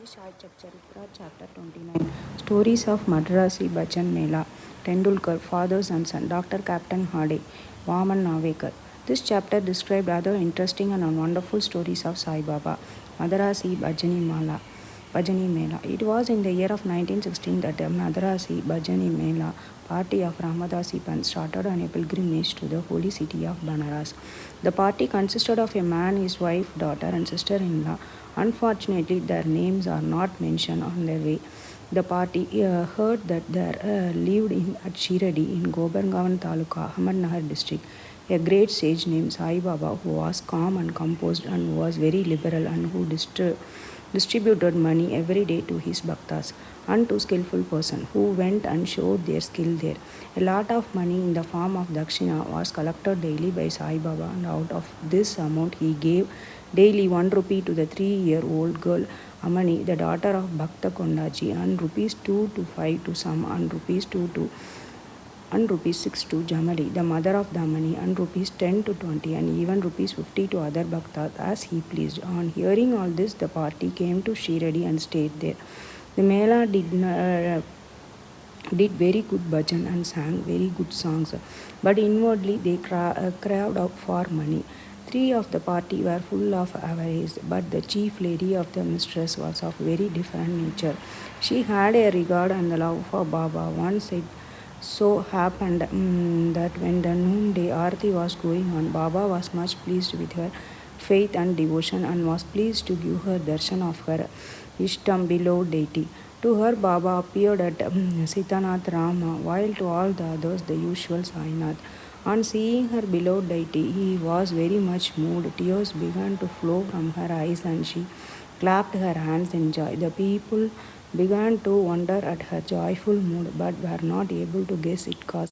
Charitra, Chapter 29. Stories of Madrasi Bhajan Mela, Tendulkar, Fathers and Son, Dr. Captain Hade, Vaman Navekar. This chapter described other interesting and wonderful stories of Sai Baba, Madrasi Bhajani Mela. It was in the year of 1916 that the Madrasi Bhajani Mela party of Ramadasi Pant started on a pilgrimage to the holy city of Banaras. The party consisted of a man, his wife, daughter, and sister-in-law. Unfortunately, their names are not mentioned on their way. The party heard that there lived at Shiradi in Gobargaon Taluka, Ahmednagar district, a great sage named Sai Baba who was calm and composed and was very liberal and who distributed money every day to his bhaktas and to skillful person who went and showed their skill there. A lot of money in the form of dakshina was collected daily by Sai Baba, and out of this amount he gave daily 1 rupee to the 3-year-old girl Amani, the daughter of Bhakta Kondaji, and rupees 2 to 5 to some, and rupees 2 to and rupees 6 to Jamali, the mother of Damani, and rupees 10 to 20, and even rupees 50 to other bhaktas as he pleased. On hearing all this, the party came to Shiradi and stayed there. The Mela did very good bhajan and sang very good songs, but inwardly they craved out for money. Three of the party were full of avarice, but the chief lady of the mistress was of very different nature. She had a regard and the love for Baba. Once it so happened that when the noonday arati was going on, Baba was much pleased with her faith and devotion and was pleased to give her darshan of her Ishtam beloved deity. To her, Baba appeared at Sitanath Rama, while to all the others the usual Sainath. On seeing her beloved deity, he was very much moved. Tears began to flow from her eyes and she clapped her hands in joy. The people began to wonder at her joyful mood but were not able to guess its cause.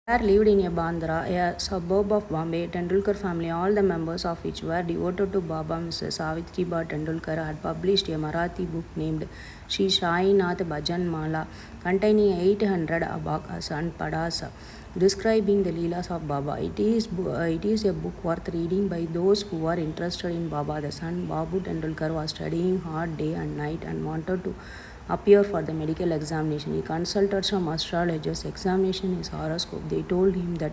Pair lived in a Bandra, a suburb of Bombay. Tendulkar family, all the members of which were devoted to Baba. Mrs. Savitri Tendulkar had published a Marathi book named Shri Nath Bhajan Mala, containing 800 abakas and padas, describing the Leelas of Baba. It is a book worth reading by those who are interested in Baba. The son, Babu Tendulkar, was studying hard day and night and wanted to appear for the medical examination. He consulted some astrologers, examination his horoscope. They told him that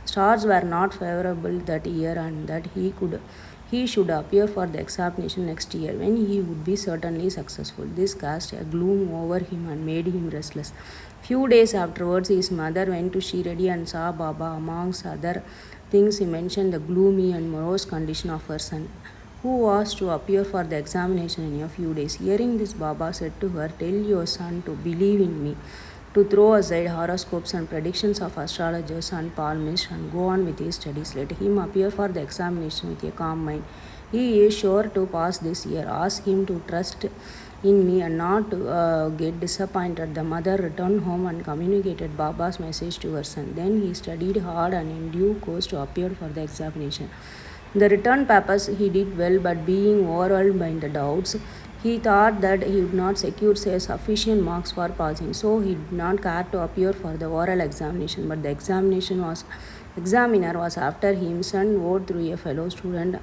stars were not favorable that year and that he should appear for the examination next year when he would be certainly successful. This cast a gloom over him and made him restless. Few days afterwards, his mother went to Shiradi and saw Baba. Amongst other things, he mentioned the gloomy and morose condition of her son, who was to appear for the examination in a few days. Hearing this, Baba said to her, "Tell your son to believe in me, to throw aside horoscopes and predictions of astrologers and palmists and go on with his studies. Let him appear for the examination with a calm mind. He is sure to pass this year. Ask him to trust in me and not to get disappointed." The mother returned home and communicated Baba's message to her son. Then he studied hard and in due course to appear for the examination. The return papers he did well, but being overwhelmed by the doubts, he thought that he would not secure sufficient marks for passing, so he did not care to appear for the oral examination. But the examiner was after him. Son wrote through a fellow student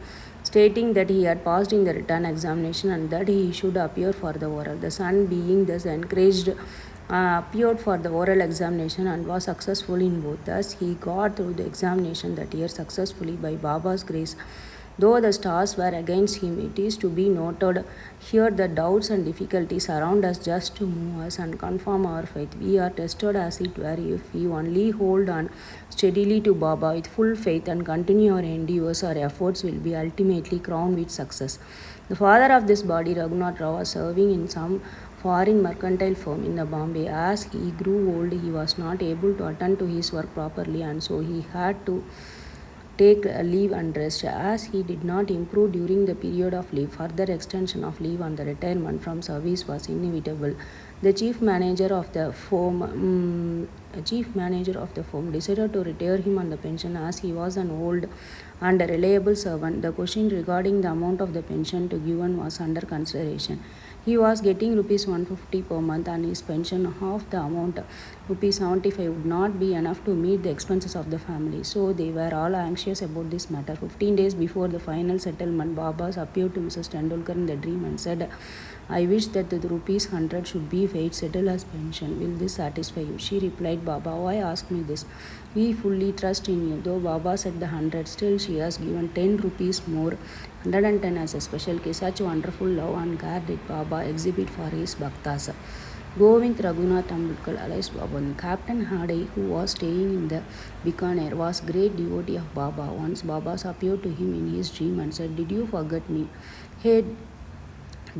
stating that he had passed in the written examination and that he should appear for the oral. The son, being thus encouraged, appeared for the oral examination and was successful in both. Thus, he got through the examination that year successfully by Baba's grace. Though the stars were against him, it is to be noted here that doubts and difficulties surround us just to move us and confirm our faith. We are tested as it were if we only hold on steadily to Baba with full faith and continue our endeavors. Our efforts will be ultimately crowned with success. The father of this body, Raghunath Rao, was serving in some foreign mercantile firm in the Bombay. As he grew old, he was not able to attend to his work properly, and so he had to take leave and rest. As he did not improve during the period of leave, further extension of leave and the retirement from service was inevitable. The chief manager of the firm decided to retire him on the pension as he was an old and a reliable servant. The question regarding the amount of the pension to given was under consideration. He was getting rupees 150 per month, and his pension, half the amount, rupees 75, would not be enough to meet the expenses of the family. So they were all anxious about this matter. 15 days before the final settlement, Babas appeared to Mrs. Tendulkar in the dream and said, "I wish that the rupees 100 should be paid settled as pension. Will this satisfy you?" She replied, "Baba, why ask me this? We fully trust in you." Though Baba said the 100, still she has given 10 rupees more, 110 as a special case. Such wonderful love and care did Baba exhibit for his bhaktas. Govind Raghunath Ambedkar, alias Baban, Captain Hade, who was staying in the Bikaner, was great devotee of Baba. Once Baba appeared to him in his dream and said, "Did you forget me?" He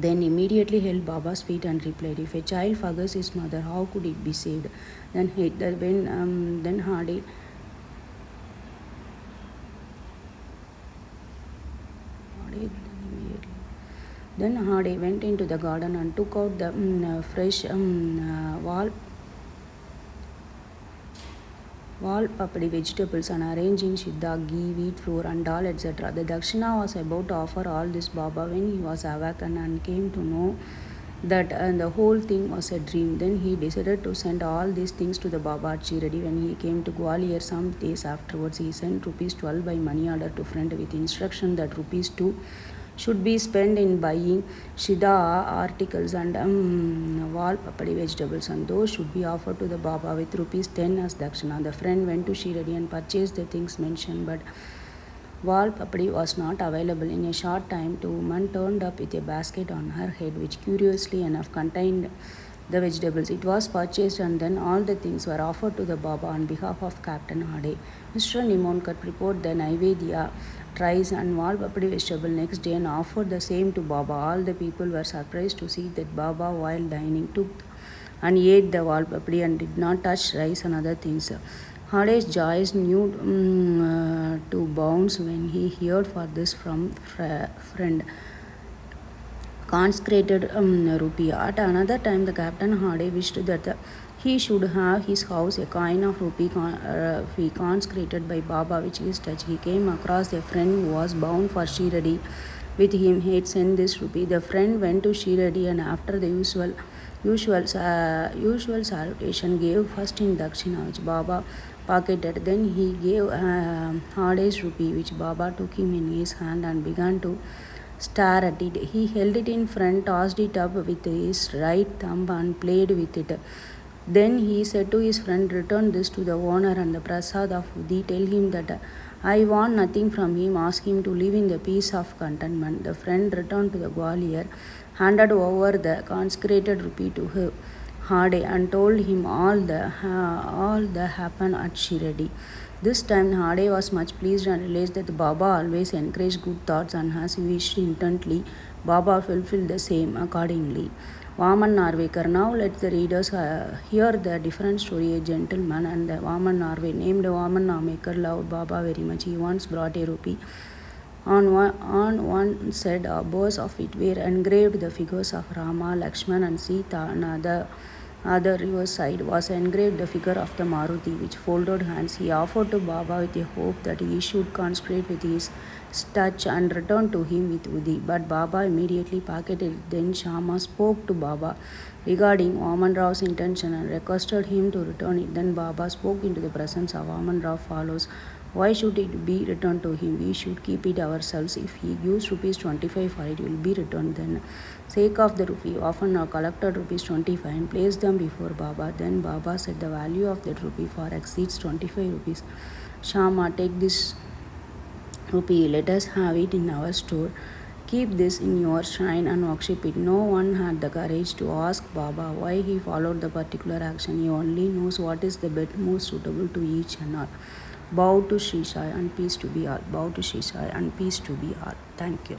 then immediately held Baba's feet and replied, "If a child forgets his mother, how could it be saved?" Then Hade Then Hade went into the garden and took out the fresh wall papadi vegetables and arranging shidda, ghee, wheat flour and dal, etc. The Dakshina was about to offer all this Baba when he was awakened and came to know that the whole thing was a dream. Then he decided to send all these things to the Baba at Shiradi. When he came to Gwalior some days afterwards, he sent rupees 12 by money order to friend with instruction that rupees 2 should be spent in buying Shida articles and wall papadi vegetables, and those should be offered to the Baba with rupees 10 as Dakshina. The friend went to Shiradi and purchased the things mentioned, but wall papadi was not available. In a short time, two women turned up with a basket on her head, which curiously enough contained the vegetables. It was purchased and then all the things were offered to the Baba on behalf of Captain Hade. Mr. Nimonkat prepared the Naivedya, rice and wall papadi vegetable next day and offered the same to Baba. All the people were surprised to see that Baba, while dining, took and ate the wall papadi and did not touch rice and other things. Hade's joy knew to bounds when he heard for this from friend consecrated rupee. At another time, the Captain Hade wished that He should have his house a coin of rupee consecrated by Baba, which is touch. He came across a friend who was bound for Shiradi with him. He had sent this rupee. The friend went to Shiradi and after the usual salutation gave first in Dakshina, which Baba pocketed. Then he gave Hade's rupee, which Baba took him in his hand and began to stare at it. He held it in front, tossed it up with his right thumb, and played with it. Then he said to his friend, return this to the owner and the prasad of Udi. Tell him that I want nothing from him. Ask him to live in the peace of contentment. The friend returned to the Gwalior, handed over the consecrated rupee to Hade, and told him all the happened at Shiradi. This time Hade was much pleased and realized that Baba always encouraged good thoughts, and as he wished intently, Baba fulfilled the same accordingly. Vaman Narvekar. Now let the readers hear the different story. A gentleman and the Vaman Narve named Vaman Narvekar loved Baba very much. He once brought a rupee. On one side, bows of it were engraved the figures of Rama, Lakshman, and Sita. Another river side was engraved the figure of the Maruti, which folded hands. He offered to Baba with a hope that he should consecrate with his touch and return to him with Udi. But Baba immediately pocketed it. Then Shama spoke to Baba regarding Vaman Rao's intention and requested him to return it. Then Baba spoke into the presence of Vaman Rao follows. Why should it be returned to him? We should keep it ourselves. If he gives rupees 25 for it, will be returned. Then sake of the rupee, often collected rupees 25 and placed them before Baba. Then Baba said the value of that rupee far exceeds 25 rupees. Shama, take this rupee, let us have it in our store. Keep this in your shrine and worship it. No one had the courage to ask Baba why he followed the particular action. He only knows what is the best most suitable to each and all. Bow to Sri Sai and peace to be all. Bow to Sri Sai and peace to be all. Thank you.